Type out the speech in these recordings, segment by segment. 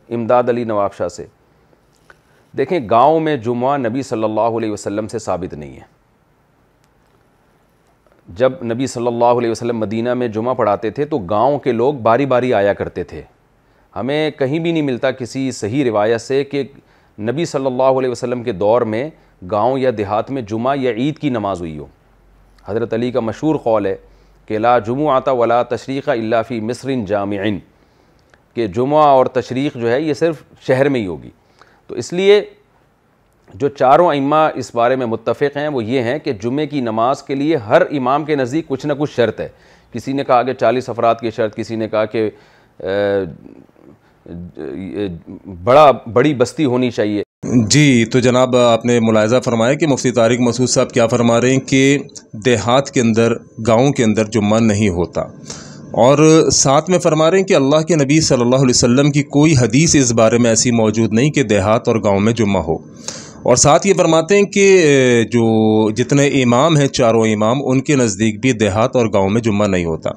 امداد علی نواب شاہ سے. دیکھیں گاؤں میں جمعہ نبی صلی اللہ علیہ وسلم سے ثابت نہیں ہے. جب نبی صلی اللہ علیہ وسلم مدینہ میں جمعہ پڑھاتے تھے تو گاؤں کے لوگ باری باری آیا کرتے تھے. ہمیں کہیں بھی نہیں ملتا کسی صحیح روایت سے کہ نبی صلی اللہ علیہ وسلم کے دور میں گاؤں یا دیہات میں جمعہ یا عید کی نماز ہوئی ہو. حضرت علی کا مشہور قول ہے کہ لا جمعۃ ولا تشریق الا فی مصر جامع، کہ جمعہ اور تشریق جو ہے یہ صرف شہر میں ہی ہوگی. تو اس لیے جو چاروں ائمہ اس بارے میں متفق ہیں وہ یہ ہیں کہ جمعے کی نماز کے لیے ہر امام کے نزدیک کچھ نہ کچھ شرط ہے. کسی نے کہا کہ 40 افراد کی شرط، کسی نے کہا کہ بڑی بستی ہونی چاہیے. جی تو جناب آپ نے ملاحظہ فرمایا کہ مفتی طارق مسعود صاحب کیا فرما رہے ہیں کہ دیہات کے اندر، گاؤں کے اندر جمعہ نہیں ہوتا، اور ساتھ میں فرما رہے ہیں کہ اللہ کے نبی صلی اللہ علیہ وسلم کی کوئی حدیث اس بارے میں ایسی موجود نہیں کہ دیہات اور گاؤں میں جمعہ ہو. اور ساتھ یہ فرماتے ہیں کہ جو جتنے امام ہیں، چاروں امام، ان کے نزدیک بھی دیہات اور گاؤں میں جمعہ نہیں ہوتا.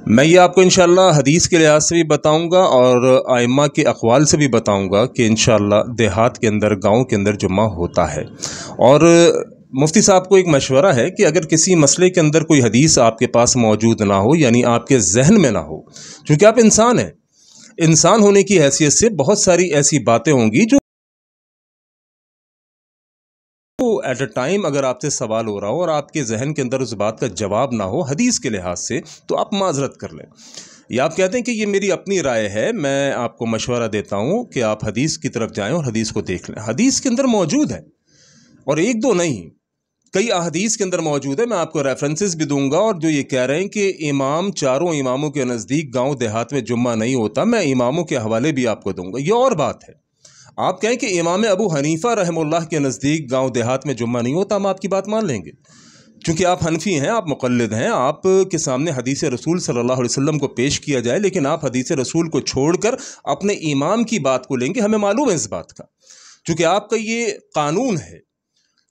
میں یہ آپ کو انشاءاللہ حدیث کے لحاظ سے بھی بتاؤں گا اور ائمہ کے اقوال سے بھی بتاؤں گا کہ انشاءاللہ دیہات کے اندر، گاؤں کے اندر جمعہ ہوتا ہے. اور مفتی صاحب کو ایک مشورہ ہے کہ اگر کسی مسئلے کے اندر کوئی حدیث آپ کے پاس موجود نہ ہو، یعنی آپ کے ذہن میں نہ ہو، چونکہ آپ انسان ہیں، انسان ہونے کی حیثیت سے بہت ساری ایسی باتیں ہوں گی جو ایٹ اے ٹائم اگر آپ سے سوال ہو رہا ہو اور آپ کے ذہن کے اندر اس بات کا جواب نہ ہو حدیث کے لحاظ سے، تو آپ معذرت کر لیں. یا آپ کہتے ہیں کہ یہ میری اپنی رائے ہے، میں آپ کو مشورہ دیتا ہوں کہ آپ حدیث کی طرف جائیں اور حدیث کو دیکھ لیں. حدیث کے اندر موجود ہے، اور ایک دو نہیں، کئی احادیث کے اندر موجود ہے. میں آپ کو ریفرنسز بھی دوں گا. اور جو یہ کہہ رہے ہیں کہ امام، چاروں اماموں کے نزدیک گاؤں دیہات میں جمعہ نہیں ہوتا، میں اماموں کے حوالے بھی آپ کو دوں گا. یہ اور بات ہے، آپ کہیں کہ امام ابو حنیفہ رحمہ اللہ کے نزدیک گاؤں دیہات میں جمعہ نہیں ہوتا، ہم آپ کی بات مان لیں گے، چونکہ آپ حنفی ہیں، آپ مقلد ہیں، آپ کے سامنے حدیث رسول صلی اللہ علیہ وسلم کو پیش کیا جائے، لیکن آپ حدیث رسول کو چھوڑ کر اپنے امام کی بات کو لیں گے. ہمیں معلوم ہے اس بات کا، چونکہ آپ کا یہ قانون ہے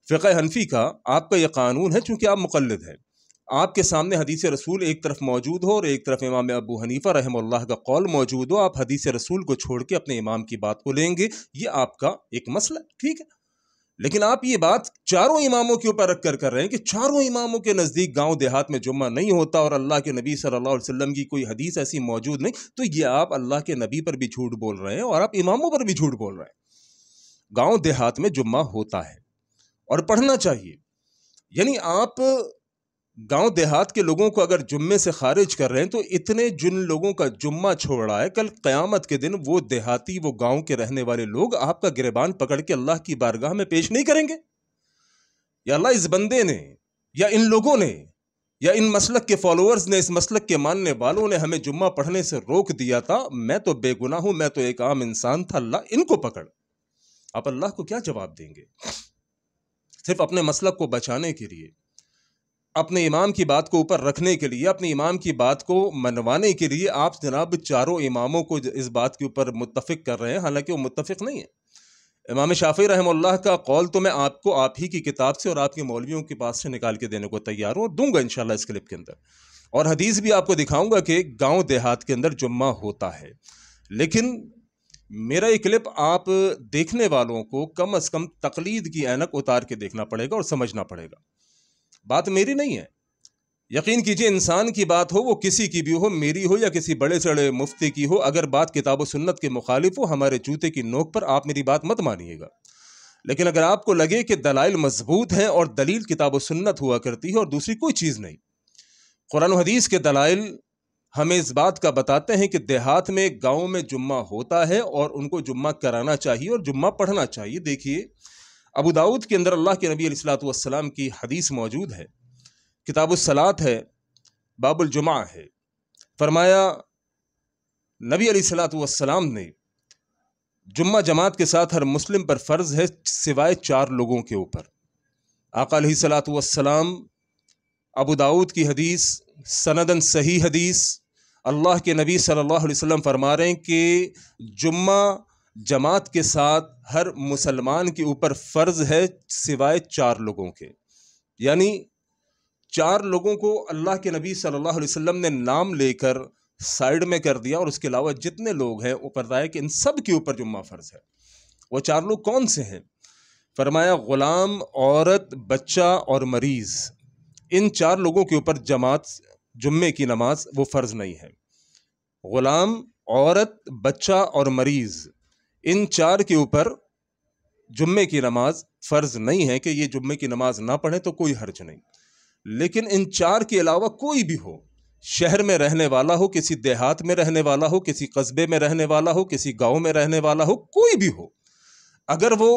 فقہ حنفی کا، آپ کا یہ قانون ہے، چونکہ آپ مقلد ہیں. آپ کے سامنے حدیث رسول ایک طرف موجود ہو اور ایک طرف امام ابو حنیفہ رحمہ اللہ کا قول موجود ہو، آپ حدیث رسول کو چھوڑ کے اپنے امام کی بات کو لیں گے. یہ آپ کا ایک مسئلہ، ٹھیک ہے. لیکن آپ یہ بات چاروں اماموں کے اوپر رکھ کر رہے ہیں کہ چاروں اماموں کے نزدیک گاؤں دیہات میں جمعہ نہیں ہوتا اور اللہ کے نبی صلی اللہ علیہ وسلم کی کوئی حدیث ایسی موجود نہیں. تو یہ آپ اللہ کے نبی پر بھی جھوٹ بول رہے ہیں اور آپ اماموں پر بھی جھوٹ بول رہے ہیں. گاؤں دیہات میں جمعہ ہوتا ہے اور پڑھنا چاہیے. یعنی آپ گاؤں دیہات کے لوگوں کو اگر جمعے سے خارج کر رہے ہیں تو اتنے جن لوگوں کا جمعہ چھوڑ رہا ہے، کل قیامت کے دن وہ دیہاتی، وہ گاؤں کے رہنے والے لوگ آپ کا گریبان پکڑ کے اللہ کی بارگاہ میں پیش نہیں کریں گے؟ یا اللہ، اس بندے نے یا ان لوگوں نے یا ان مسلک کے فالوورز نے، اس مسلک کے ماننے والوں نے ہمیں جمعہ پڑھنے سے روک دیا تھا، میں تو بے گناہ ہوں، میں تو ایک عام انسان تھا، اللہ ان کو پکڑ. آپ اللہ کو کیا جواب دیں گے؟ صرف اپنے مسلک کو بچانے کے لیے، اپنے امام کی بات کو اوپر رکھنے کے لیے، اپنے امام کی بات کو منوانے کے لیے آپ جناب چاروں اماموں کو اس بات کے اوپر متفق کر رہے ہیں، حالانکہ وہ متفق نہیں ہے. امام شافعی رحمہ اللہ کا قول تو میں آپ کو آپ ہی کی کتاب سے اور آپ کے مولویوں کے پاس سے نکال کے دینے کو تیار ہوں، اور دوں گا انشاءاللہ اس کلپ کے اندر. اور حدیث بھی آپ کو دکھاؤں گا کہ گاؤں دیہات کے اندر جمعہ ہوتا ہے. لیکن میرا یہ کلپ آپ دیکھنے والوں کو کم از کم تقلید کی اینک اتار کے دیکھنا پڑے گا اور سمجھنا پڑے گا. بات میری نہیں ہے، یقین کیجئے انسان کی بات ہو، وہ کسی کی بھی ہو، میری ہو یا کسی بڑے سڑے مفتی کی ہو، اگر بات کتاب و سنت کے مخالف ہو، ہمارے جوتے کی نوک پر آپ میری بات مت مانیے گا. لیکن اگر آپ کو لگے کہ دلائل مضبوط ہیں اور دلیل کتاب و سنت ہوا کرتی ہے اور دوسری کوئی چیز نہیں، قرآن و حدیث کے دلائل ہمیں اس بات کا بتاتے ہیں کہ دیہات میں، گاؤں میں جمعہ ہوتا ہے اور ان کو جمعہ کرانا چاہیے اور جمعہ پڑھنا چاہیے. دیکھیے ابو داؤد کے اندر اللہ کے نبی علیہ الصلوۃ والسلام کی حدیث موجود ہے، کتاب الصلاۃ ہے، باب الجمعہ ہے. فرمایا نبی علیہ الصلوۃ والسلام نے جمعہ جماعت کے ساتھ ہر مسلم پر فرض ہے سوائے 4 لوگوں کے اوپر. آقا علیہ الصلوۃ والسلام، ابو داؤد کی حدیث، سندن صحیح حدیث، اللہ کے نبی صلی اللہ علیہ وسلم فرما رہے ہیں کہ جمعہ جماعت کے ساتھ ہر مسلمان کے اوپر فرض ہے سوائے 4 لوگوں کے. یعنی 4 لوگوں کو اللہ کے نبی صلی اللہ علیہ وسلم نے نام لے کر سائڈ میں کر دیا اور اس کے علاوہ جتنے لوگ ہیں وہ بتایا کہ ان سب کے اوپر جمعہ فرض ہے۔ وہ 4 لوگ کون سے ہیں؟ فرمایا غلام، عورت، بچہ اور مریض، ان 4 لوگوں کے اوپر جمعے کی نماز وہ فرض نہیں ہے۔ غلام، عورت، بچہ اور مریض، ان 4 کے اوپر جمعے کی نماز فرض نہیں ہے کہ یہ جمعے کی نماز نہ پڑھیں تو کوئی حرج نہیں۔ لیکن ان 4 کے علاوہ کوئی بھی ہو، شہر میں رہنے والا ہو، کسی دیہات میں رہنے والا ہو، کسی قصبے میں رہنے والا ہو، کسی گاؤں میں رہنے والا ہو، کوئی بھی ہو، اگر وہ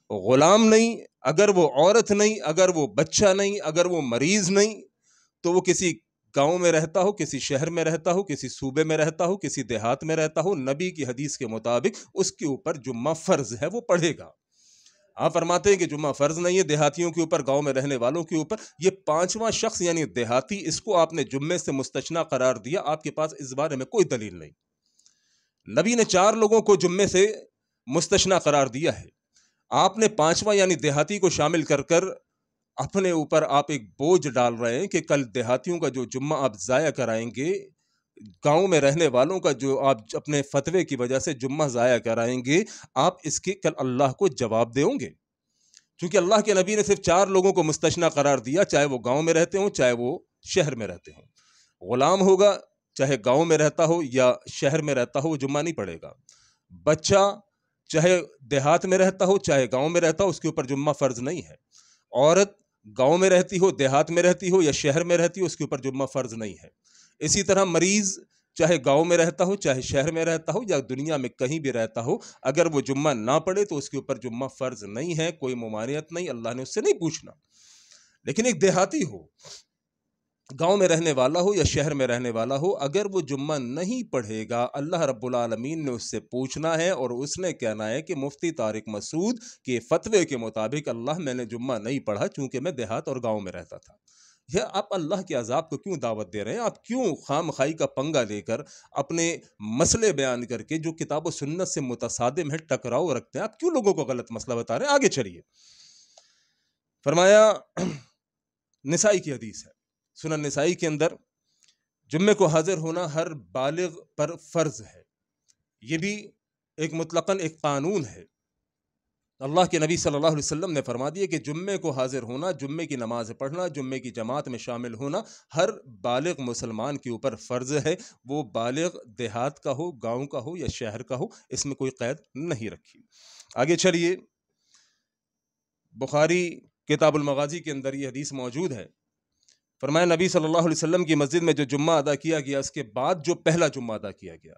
غلام نہیں، اگر وہ عورت نہیں، اگر وہ بچہ نہیں، اگر وہ مریض نہیں، تو وہ کسی گاؤں میں رہتا ہو، کسی شہر میں رہتا ہو، کسی صوبے میں رہتا ہو، کسی دیہات میں رہتا ہو، نبی کی حدیث کے مطابق اس کے اوپر جمعہ فرض ہے، وہ پڑھے گا۔ آپ فرماتے ہیں کہ جمعہ فرض نہیں ہے دیہاتیوں کے اوپر، گاؤں میں رہنے والوں کے اوپر، یہ 5واں شخص یعنی دیہاتی، اس کو آپ نے جمعے سے مستثنی قرار دیا، آپ کے پاس اس بارے میں کوئی دلیل نہیں۔ نبی نے 4 لوگوں کو جمعے سے مستثنی قرار دیا ہے، آپ نے 5واں یعنی دیہاتی کو شامل کر کر اپنے اوپر آپ ایک بوجھ ڈال رہے ہیں کہ کل دیہاتیوں کا جو جمعہ آپ ضائع کرائیں گے، گاؤں میں رہنے والوں کا جو آپ اپنے فتوے کی وجہ سے جمعہ ضائع کرائیں گے، آپ اس کے کل اللہ کو جواب دیں گے، کیونکہ اللہ کے نبی نے صرف 4 لوگوں کو مستثنی قرار دیا، چاہے وہ گاؤں میں رہتے ہوں، چاہے وہ شہر میں رہتے ہوں۔ غلام ہوگا، چاہے گاؤں میں رہتا ہو یا شہر میں رہتا ہو، وہ جمعہ نہیں پڑھے گا۔ بچہ چاہے دیہات میں رہتا ہو، چاہے گاؤں میں رہتا ہو، اس کے اوپر جمعہ فرض نہیں ہے۔ عورت گاؤں میں رہتی ہو، دیہات میں رہتی ہو یا شہر میں رہتی ہو، اس کے اوپر جمعہ فرض نہیں ہے۔ اسی طرح مریض چاہے گاؤں میں رہتا ہو، چاہے شہر میں رہتا ہو یا دنیا میں کہیں بھی رہتا ہو، اگر وہ جمعہ نہ پڑھے تو اس کے اوپر جمعہ فرض نہیں ہے، کوئی ممانعت نہیں، اللہ نے اس سے نہیں پوچھنا۔ لیکن ایک دیہاتی ہو، گاؤں میں رہنے والا ہو یا شہر میں رہنے والا ہو، اگر وہ جمعہ نہیں پڑھے گا، اللہ رب العالمین نے اس سے پوچھنا ہے اور اس نے کہنا ہے کہ مفتی طارق مسعود کے فتوے کے مطابق اللہ میں نے جمعہ نہیں پڑھا چونکہ میں دیہات اور گاؤں میں رہتا تھا۔ یہ آپ اللہ کے عذاب کو کیوں دعوت دے رہے ہیں؟ آپ کیوں خام خائی کا پنگا لے کر اپنے مسئلے بیان کر کے جو کتاب و سنت سے متصادم ہے ٹکراؤ رکھتے ہیں؟ آپ کیوں لوگوں کو غلط مسئلہ بتا رہے ہیں؟ آگے چلیے۔ فرمایا نسائی کی حدیث ہے، سنن نسائی کے اندر جمعے کو حاضر ہونا ہر بالغ پر فرض ہے، یہ بھی ایک مطلقاً ایک قانون ہے۔ اللہ کے نبی صلی اللہ علیہ وسلم نے فرما دیا کہ جمعے کو حاضر ہونا، جمعے کی نماز پڑھنا، جمعے کی جماعت میں شامل ہونا ہر بالغ مسلمان کے اوپر فرض ہے، وہ بالغ دیہات کا ہو، گاؤں کا ہو یا شہر کا ہو، اس میں کوئی قید نہیں رکھی۔ آگے چلیے، بخاری کتاب المغازی کے اندر یہ حدیث موجود ہے۔ فرمایا نبی صلی اللہ علیہ وسلم کی مسجد میں جو جمعہ ادا کیا گیا، اس کے بعد جو پہلا جمعہ ادا کیا گیا،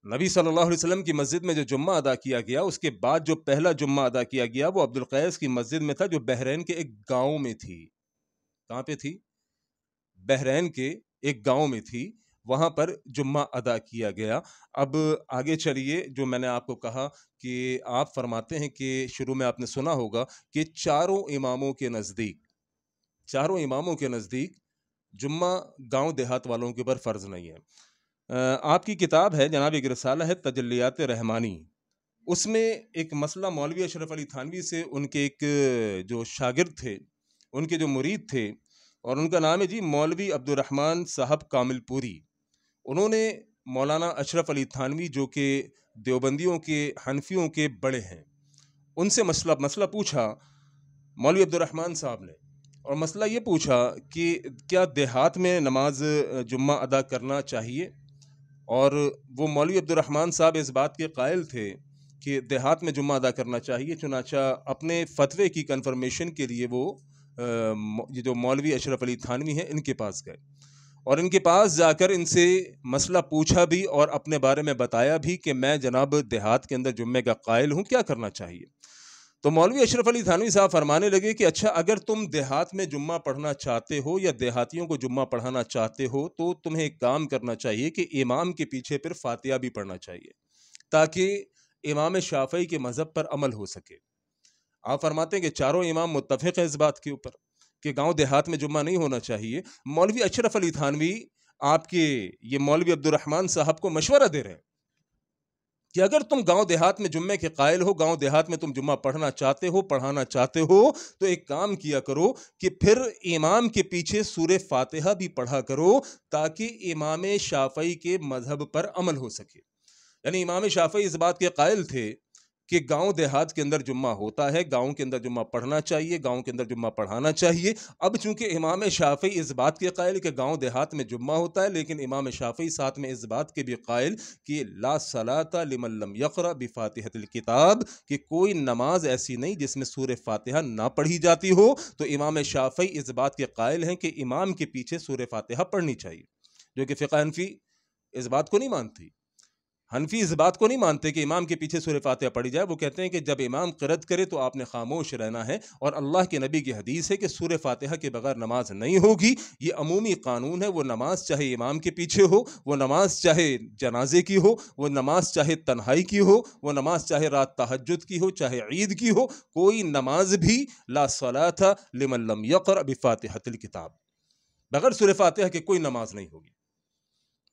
نبی صلی اللہ علیہ وسلم کی مسجد میں جو جمعہ ادا کیا گیا، اس کے بعد جو پہلا جمعہ ادا کیا گیا وہ عبد القیس کی مسجد میں تھا، جو بحرین کے ایک گاؤں میں تھی۔ کہاں پہ تھی؟ بحرین کے ایک گاؤں میں تھی، وہاں پر جمعہ ادا کیا گیا۔ اب آگے چلیے، جو میں نے آپ کو کہا کہ آپ فرماتے ہیں کہ شروع میں آپ نے سنا ہوگا کہ چاروں اماموں کے نزدیک جمعہ گاؤں دیہات والوں کے اوپر فرض نہیں ہے۔ آپ کی کتاب ہے جناب، ایک رسالہ ہے تجلیات رحمانی، اس میں ایک مسئلہ مولوی اشرف علی تھانوی سے ان کے ایک جو شاگرد تھے، ان کے جو مرید تھے، اور ان کا نام ہے مولوی عبد الرحمن صاحب کامل پوری، انہوں نے مولانا اشرف علی تھانوی جو کہ دیوبندیوں کے حنفیوں کے بڑے ہیں، ان سے مسئلہ پوچھا مولوی عبد الرحمن صاحب نے، اور مسئلہ یہ پوچھا کہ کیا دیہات میں نماز جمعہ ادا کرنا چاہیے؟ اور وہ مولوی عبد الرحمن صاحب اس بات کے قائل تھے کہ دیہات میں جمعہ ادا کرنا چاہیے، چنانچہ اپنے فتوے کی کنفرمیشن کے لیے وہ یہ جو مولوی اشرف علی تھانوی ہیں ان کے پاس گئے، اور ان کے پاس جا کر ان سے مسئلہ پوچھا بھی اور اپنے بارے میں بتایا بھی کہ میں جناب دیہات کے اندر جمعے کا قائل ہوں، کیا کرنا چاہیے؟ تو مولوی اشرف علی تھانوی صاحب فرمانے لگے کہ اچھا، اگر تم دیہات میں جمعہ پڑھنا چاہتے ہو یا دیہاتیوں کو جمعہ پڑھانا چاہتے ہو تو تمہیں ایک کام کرنا چاہیے کہ امام کے پیچھے پھر فاتحہ بھی پڑھنا چاہیے، تاکہ امام شافعی کے مذہب پر عمل ہو سکے۔ آپ فرماتے ہیں کہ چاروں امام متفق ہیں اس بات کے اوپر کہ گاؤں دیہات میں جمعہ نہیں ہونا چاہیے۔ مولوی اشرف علی تھانوی آپ کے یہ مولوی عبد الرحمن صاحب کو مشورہ دے رہے ہیں کہ اگر تم گاؤں دیہات میں جمعے کے قائل ہو، گاؤں دیہات میں تم جمعہ پڑھنا چاہتے ہو، پڑھانا چاہتے ہو، تو ایک کام کیا کرو کہ پھر امام کے پیچھے سورہ فاتحہ بھی پڑھا کرو، تاکہ امام شافعی کے مذہب پر عمل ہو سکے۔ یعنی امام شافعی اس بات کے قائل تھے کہ گاؤں دیہات کے اندر جمعہ ہوتا ہے، گاؤں کے اندر جمعہ پڑھنا چاہیے، گاؤں کے اندر جمعہ پڑھانا چاہیے۔ اب چونکہ امام شافعی اس بات کے قائل کہ گاؤں دیہات میں جمعہ ہوتا ہے، لیکن امام شافعی ساتھ میں اس بات کے بھی قائل کہ لا صلاۃ لمن لم یقرأ بفاتحۃ الکتاب، کہ کوئی نماز ایسی نہیں جس میں سورہ فاتحہ نہ پڑھی جاتی ہو۔ تو امام شافعی اس بات کے قائل ہیں کہ امام کے پیچھے سورہ فاتحہ پڑھنی چاہیے، جو کہ فقہ حنفی اس بات کو نہیں مانتی۔ حنفی اس بات کو نہیں مانتے کہ امام کے پیچھے سورہ فاتحہ پڑھی جائے۔ وہ کہتے ہیں کہ جب امام قرأت کرے تو آپ نے خاموش رہنا ہے، اور اللہ کے نبی کی حدیث ہے کہ سورہ فاتحہ کے بغیر نماز نہیں ہوگی۔ یہ عمومی قانون ہے، وہ نماز چاہے امام کے پیچھے ہو، وہ نماز چاہے جنازے کی ہو، وہ نماز چاہے تنہائی کی ہو، وہ نماز چاہے رات تہجد کی ہو، چاہے عید کی ہو، کوئی نماز بھی لا صلاۃ لمن لم یقرأ بفاتحۃ الکتاب، بغیر سورہ فاتحہ کے کوئی نماز نہیں ہوگی۔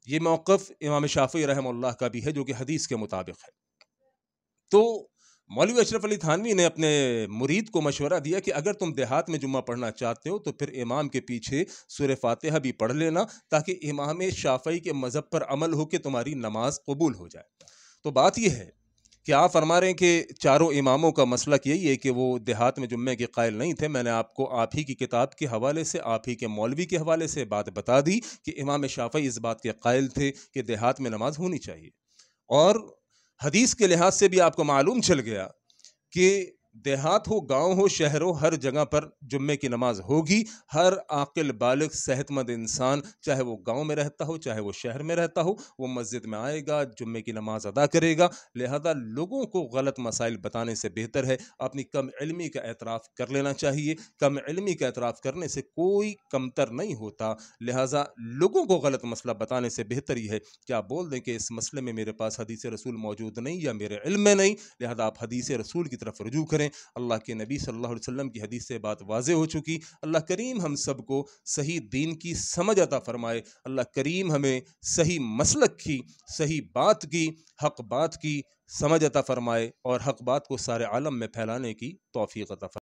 یہ موقف امام شافعی رحمہ اللہ کا بھی ہے، جو کہ حدیث کے مطابق ہے۔ تو مولوی اشرف علی تھانوی نے اپنے مرید کو مشورہ دیا کہ اگر تم دیہات میں جمعہ پڑھنا چاہتے ہو تو پھر امام کے پیچھے سورہ فاتحہ بھی پڑھ لینا، تاکہ امام شافعی کے مذہب پر عمل ہو کے تمہاری نماز قبول ہو جائے۔ تو بات یہ ہے کہ آپ فرما رہے ہیں کہ چاروں اماموں کا مسلک یہی ہے کہ وہ دیہات میں جمعے کے قائل نہیں تھے۔ میں نے آپ کو آپ ہی کی کتاب کے حوالے سے، آپ ہی کے مولوی کے حوالے سے بات بتا دی کہ امام شافعی اس بات کے قائل تھے کہ دیہات میں نماز ہونی چاہیے، اور حدیث کے لحاظ سے بھی آپ کو معلوم چل گیا کہ دیہات ہو، گاؤں ہو، شہر ہو، ہر جگہ پر جمعے کی نماز ہوگی۔ ہر عاقل بالغ صحت مند انسان، چاہے وہ گاؤں میں رہتا ہو چاہے وہ شہر میں رہتا ہو، وہ مسجد میں آئے گا، جمعے کی نماز ادا کرے گا۔ لہذا لوگوں کو غلط مسائل بتانے سے بہتر ہے اپنی کم علمی کا اعتراف کر لینا چاہیے۔ کم علمی کا اعتراف کرنے سے کوئی کمتر نہیں ہوتا، لہذا لوگوں کو غلط مسئلہ بتانے سے بہتر ہی ہے کہ آپ بول دیں کہ اس مسئلے میں میرے پاس حدیث رسول موجود نہیں یا میرے علم میں نہیں، لہذا آپ حدیث رسول کی طرف رجوع کریں۔ اللہ کے نبی صلی اللہ علیہ وسلم کی حدیث سے بات واضح ہو چکی۔ اللہ کریم ہم سب کو صحیح دین کی سمجھ عطا فرمائے۔ اللہ کریم ہمیں صحیح مسلک کی، صحیح بات کی، حق بات کی سمجھ عطا فرمائے، اور حق بات کو سارے عالم میں پھیلانے کی توفیق عطا فرمائے۔